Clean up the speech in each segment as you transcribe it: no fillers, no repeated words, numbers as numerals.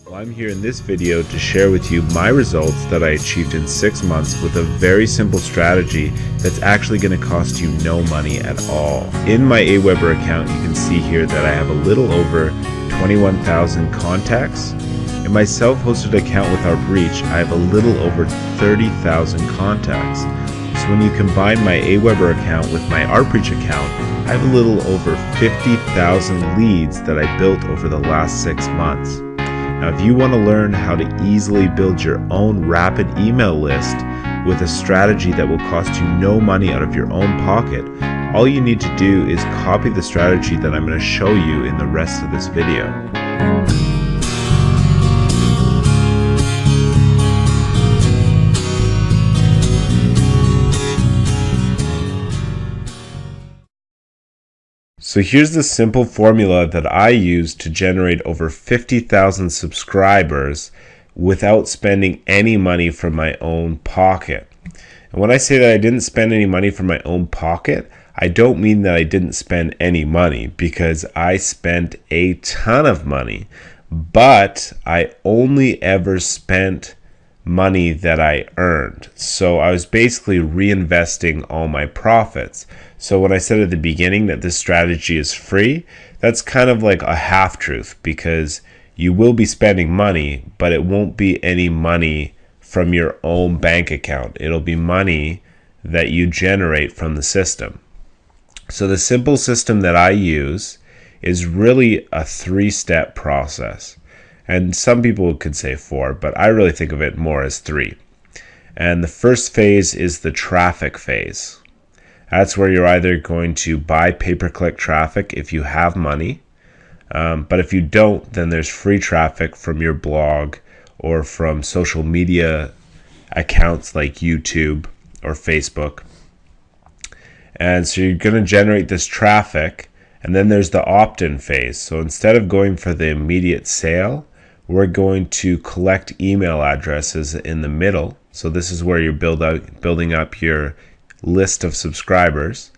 Well, I'm here in this video to share with you my results that I achieved in 6 months with a very simple strategy that's actually going to cost you no money at all. In my Aweber account, you can see here that I have a little over 21,000 contacts. In my self-hosted account with our breach, I have a little over 30,000 contacts. So when you combine my Aweber account with my Outreach account, I have a little over 50,000 leads that I built over the last 6 months. Now, if you want to learn how to easily build your own rapid email list with a strategy that will cost you no money out of your own pocket, all you need to do is copy the strategy that I'm going to show you in the rest of this video. So here's the simple formula that I used to generate over 50,000 subscribers without spending any money from my own pocket. And when I say that I didn't spend any money from my own pocket, I don't mean that I didn't spend any money, because I spent a ton of money, but I only ever spent money that I earned. So I was basically reinvesting all my profits. So when I said at the beginning that this strategy is free, that's kind of like a half-truth, because you will be spending money, but it won't be any money from your own bank account. It'll be money that you generate from the system. So the simple system that I use is really a 3-step process. And some people could say 4, but I really think of it more as 3. And the first phase is the traffic phase. That's where you're either going to buy pay-per-click traffic if you have money, but if you don't, then there's free traffic from your blog or from social media accounts like YouTube or Facebook. And so you're going to generate this traffic, and then there's the opt-in phase. So instead of going for the immediate sale, we're going to collect email addresses in the middle. So this is where you're building up your list of subscribers,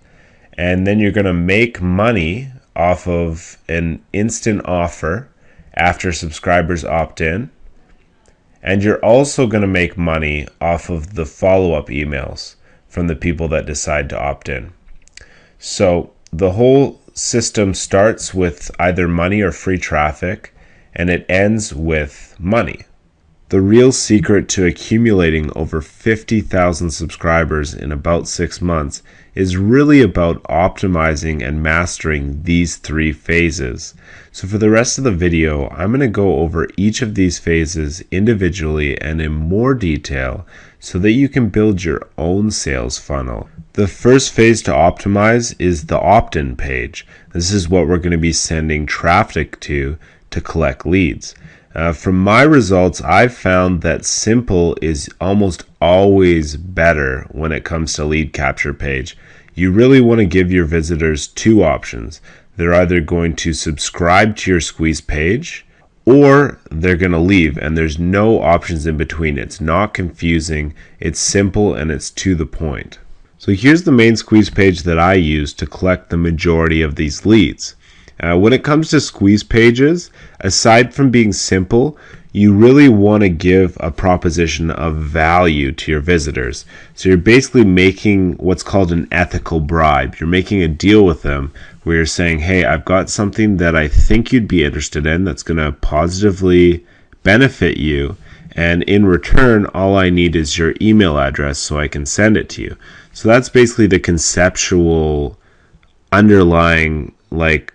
and then you're going to make money off of an instant offer after subscribers opt in, and you're also going to make money off of the follow-up emails from the people that decide to opt in. So the whole system starts with either money or free traffic, and it ends with money. The real secret to accumulating over 50,000 subscribers in about 6 months is really about optimizing and mastering these 3 phases. So for the rest of the video, I'm going to go over each of these phases individually and in more detail so that you can build your own sales funnel. The first phase to optimize is the opt-in page. This is what we're going to be sending traffic to collect leads. From my results, I've found that simple is almost always better when it comes to lead capture page. You really want to give your visitors 2 options. They're either going to subscribe to your squeeze page, or they're going to leave, and there's no options in between. It's not confusing, it's simple, and it's to the point. So here's the main squeeze page that I use to collect the majority of these leads. When it comes to squeeze pages, aside from being simple, you really want to give a proposition of value to your visitors. So you're basically making what's called an ethical bribe. You're making a deal with them where you're saying, hey, I've got something that I think you'd be interested in that's going to positively benefit you, and in return, all I need is your email address so I can send it to you. So that's basically the conceptual underlying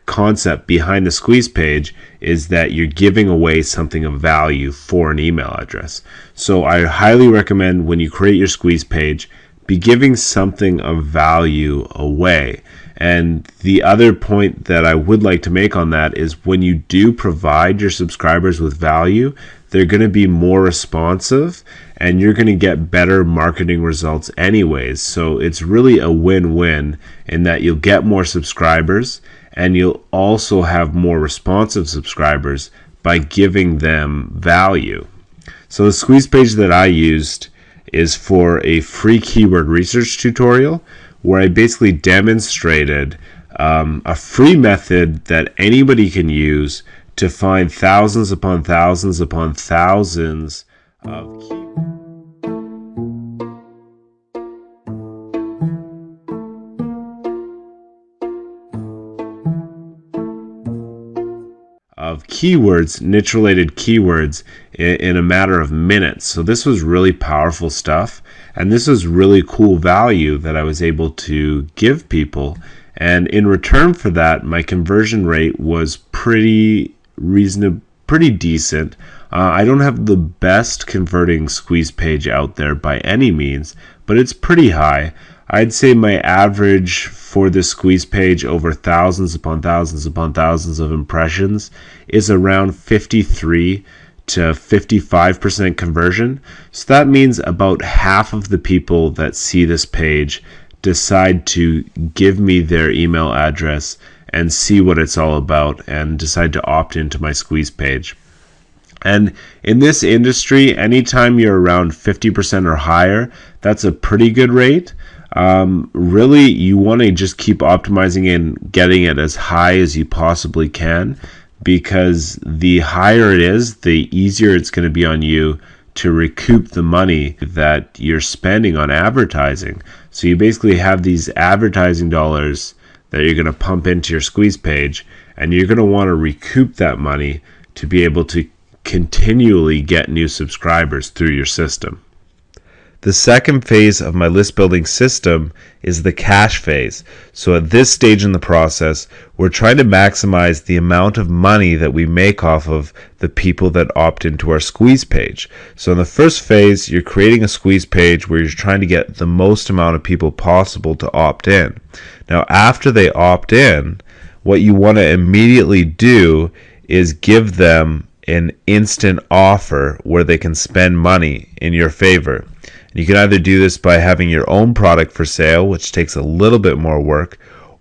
concept behind the squeeze page, is that you're giving away something of value for an email address. So I highly recommend when you create your squeeze page, be giving something of value away. And the other point that I would like to make on that is when you do provide your subscribers with value, they're going to be more responsive and you're going to get better marketing results anyways. So it's really a win-win in that you'll get more subscribers and you'll also have more responsive subscribers by giving them value. So the squeeze page that I used is for a free keyword research tutorial where I basically demonstrated a free method that anybody can use to find thousands upon thousands upon thousands of keywords, niche-related keywords, in a matter of minutes. So this was really powerful stuff, and this was really cool value that I was able to give people. And in return for that, my conversion rate was pretty reasonable, pretty decent. I don't have the best converting squeeze page out there by any means, but it's pretty high. I'd say my average for this squeeze page over thousands upon thousands upon thousands of impressions is around 53 to 55% conversion. So that means about half of the people that see this page decide to give me their email address and see what it's all about and decide to opt into my squeeze page. And in this industry, anytime you're around 50% or higher, that's a pretty good rate. Really, you want to just keep optimizing and getting it as high as you possibly can, because the higher it is, the easier it's going to be on you to recoup the money that you're spending on advertising. So you basically have these advertising dollars that you're going to pump into your squeeze page, and you're going to want to recoup that money to be able to continually get new subscribers through your system. The second phase of my list building system is the cash phase. So at this stage in the process, we're trying to maximize the amount of money that we make off of the people that opt into our squeeze page. So in the first phase, you're creating a squeeze page where you're trying to get the most amount of people possible to opt in. Now, after they opt in, what you want to immediately do is give them an instant offer where they can spend money in your favor. You can either do this by having your own product for sale, which takes a little bit more work,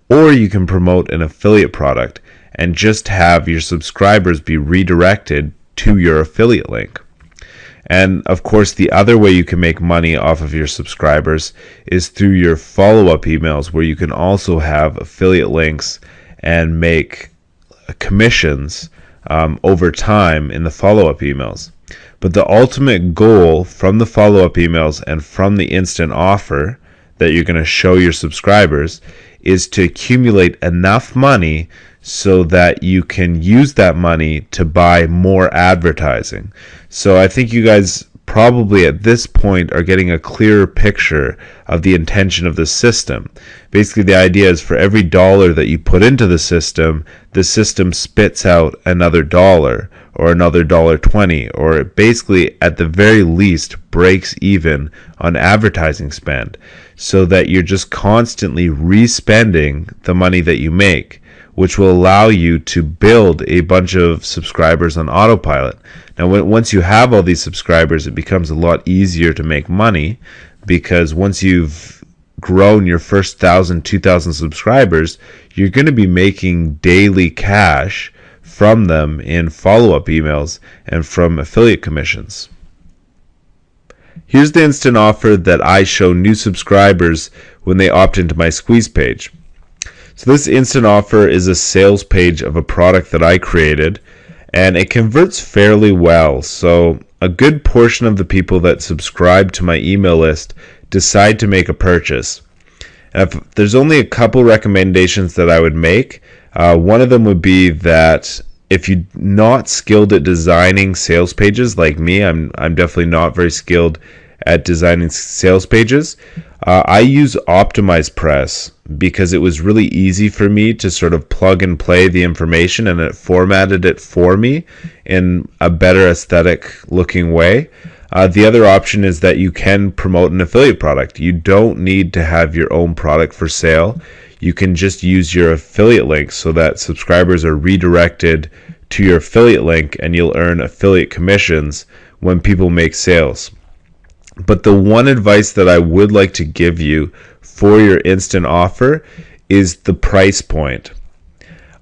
or you can promote an affiliate product and just have your subscribers be redirected to your affiliate link. And of course, the other way you can make money off of your subscribers is through your follow-up emails, where you can also have affiliate links and make commissions over time in the follow-up emails. But the ultimate goal from the follow-up emails and from the instant offer that you're going to show your subscribers is to accumulate enough money so that you can use that money to buy more advertising. So I think you guys probably at this point are getting a clearer picture of the intention of the system. Basically, the idea is for every dollar that you put into the system spits out another dollar or another $1.20, or it basically at the very least breaks even on advertising spend, so that you're just constantly re-spending the money that you make, which will allow you to build a bunch of subscribers on autopilot. Now, once you have all these subscribers, it becomes a lot easier to make money, because once you've grown your first 1,000, 2,000 subscribers, you're going to be making daily cash from them in follow-up emails and from affiliate commissions. Here's the instant offer that I show new subscribers when they opt into my squeeze page. So this instant offer is a sales page of a product that I created, and it converts fairly well. So a good portion of the people that subscribe to my email list decide to make a purchase. And if there's only a couple recommendations that I would make, one of them would be that if you're not skilled at designing sales pages like me, I'm definitely not very skilled at designing sales pages. I use Optimize Press because it was really easy for me to sort of plug and play the information, and it formatted it for me in a better aesthetic looking way. The other option is that you can promote an affiliate product. You don't need to have your own product for sale. You can just use your affiliate link so that subscribers are redirected to your affiliate link, and you'll earn affiliate commissions when people make sales. But the one advice that I would like to give you for your instant offer is the price point.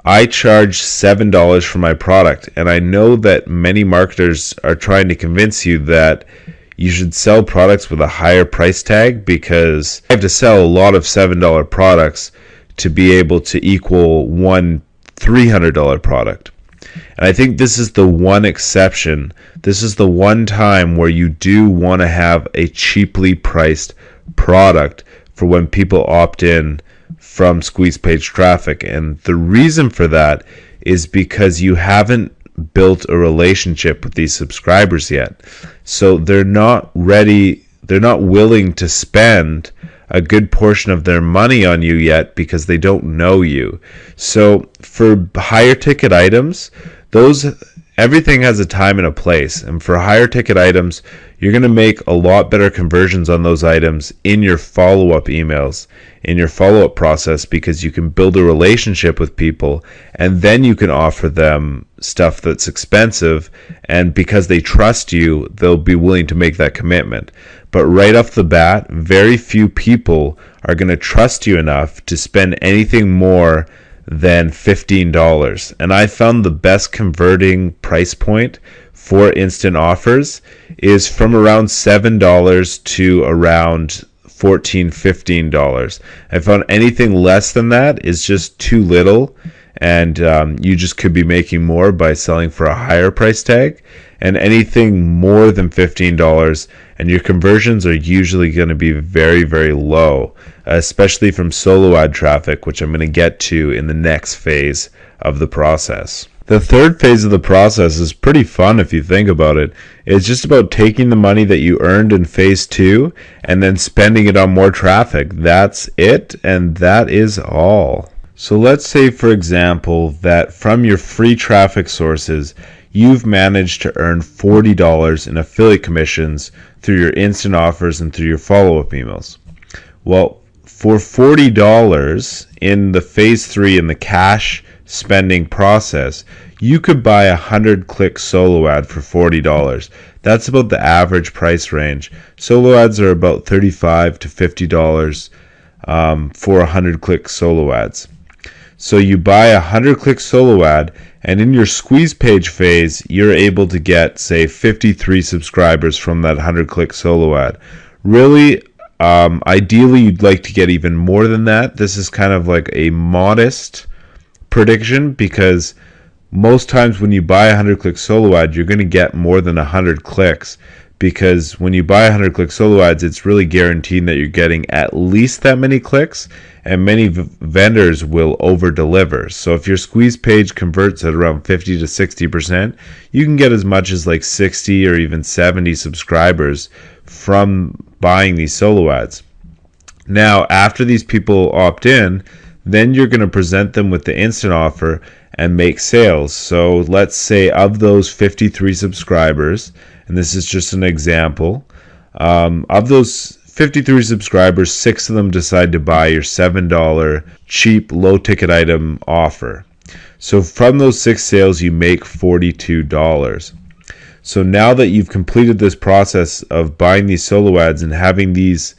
I charge $7 for my product, and I know that many marketers are trying to convince you that you should sell products with a higher price tag, because I have to sell a lot of $7 products to be able to equal one $300 product. And I think this is the one exception. This is the one time where you do want to have a cheaply priced product for when people opt in from squeeze page traffic. And the reason for that is because you haven't built a relationship with these subscribers yet. So they're not ready, they're not willing to spend a good portion of their money on you yet because they don't know you. So for higher ticket items, everything has a time and a place. And for higher ticket items, you're going to make a lot better conversions on those items in your follow-up emails, in your follow-up process, because you can build a relationship with people and then you can offer them stuff that's expensive, and because they trust you, they'll be willing to make that commitment. But right off the bat, very few people are going to trust you enough to spend anything more than $15. And I found the best converting price point for instant offers is from around $7 to around $14, $15. I found anything less than that is just too little, and you just could be making more by selling for a higher price tag. And anything more than $15, and your conversions are usually going to be very, very low, especially from solo ad traffic, which I'm going to get to in the next phase of the process. The third phase of the process is pretty fun if you think about it. It's just about taking the money that you earned in phase 2 and then spending it on more traffic. That's it, and that is all. So let's say, for example, that from your free traffic sources, you've managed to earn $40 in affiliate commissions through your instant offers and through your follow-up emails. Well, for $40 in the phase 3 in the cash spending process, you could buy a 100-click solo ad for $40. That's about the average price range. Solo ads are about $35 to $50 for 100-click solo ads. So you buy a 100-click solo ad, and in your squeeze page phase, you're able to get, say, 53 subscribers from that 100-click solo ad. Really, ideally, you'd like to get even more than that. This is kind of like a modest prediction, because most times when you buy a 100-click solo ad, you're going to get more than 100 clicks, because when you buy 100-click solo ads, it's really guaranteed that you're getting at least that many clicks, and many vendors will over-deliver. So if your squeeze page converts at around 50 to 60%, you can get as much as like 60 or even 70 subscribers from buying these solo ads. Now, after these people opt in, then you're going to present them with the instant offer and make sales. So let's say of those 53 subscribers, and this is just an example, of those 53 subscribers, 6 of them decide to buy your $7 cheap low ticket item offer. So from those 6 sales, you make $42. So now that you've completed this process of buying these solo ads and having these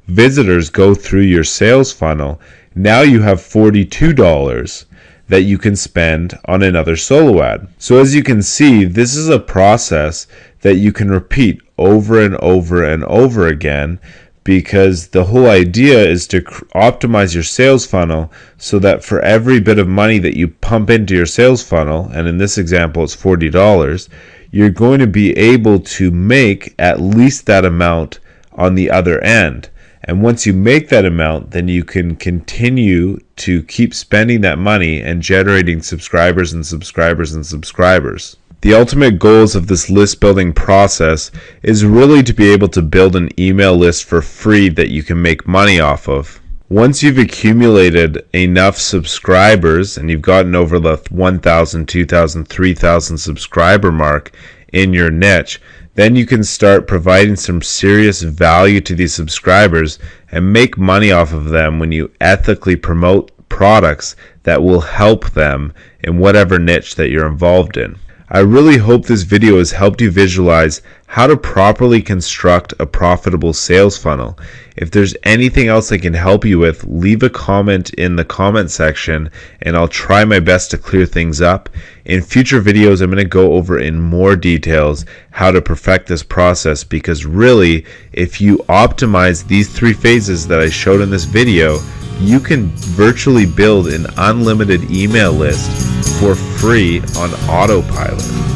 visitors go through your sales funnel, now you have $42 that you can spend on another solo ad. So as you can see, this is a process that you can repeat over and over and over again, because the whole idea is to optimize your sales funnel so that for every bit of money that you pump into your sales funnel, and in this example it's $40, you're going to be able to make at least that amount on the other end. And once you make that amount, then you can continue to keep spending that money and generating subscribers and subscribers and subscribers. The ultimate goals of this list building process is really to be able to build an email list for free that you can make money off of. Once you've accumulated enough subscribers and you've gotten over the 1,000, 2,000, 3,000 subscriber mark in your niche, then you can start providing some serious value to these subscribers and make money off of them when you ethically promote products that will help them in whatever niche that you're involved in. I really hope this video has helped you visualize how to properly construct a profitable sales funnel. If there's anything else I can help you with, leave a comment in the comment section and I'll try my best to clear things up. In future videos, I'm going to go over in more details how to perfect this process, because really, if you optimize these 3 phases that I showed in this video, you can virtually build an unlimited email list for free on autopilot.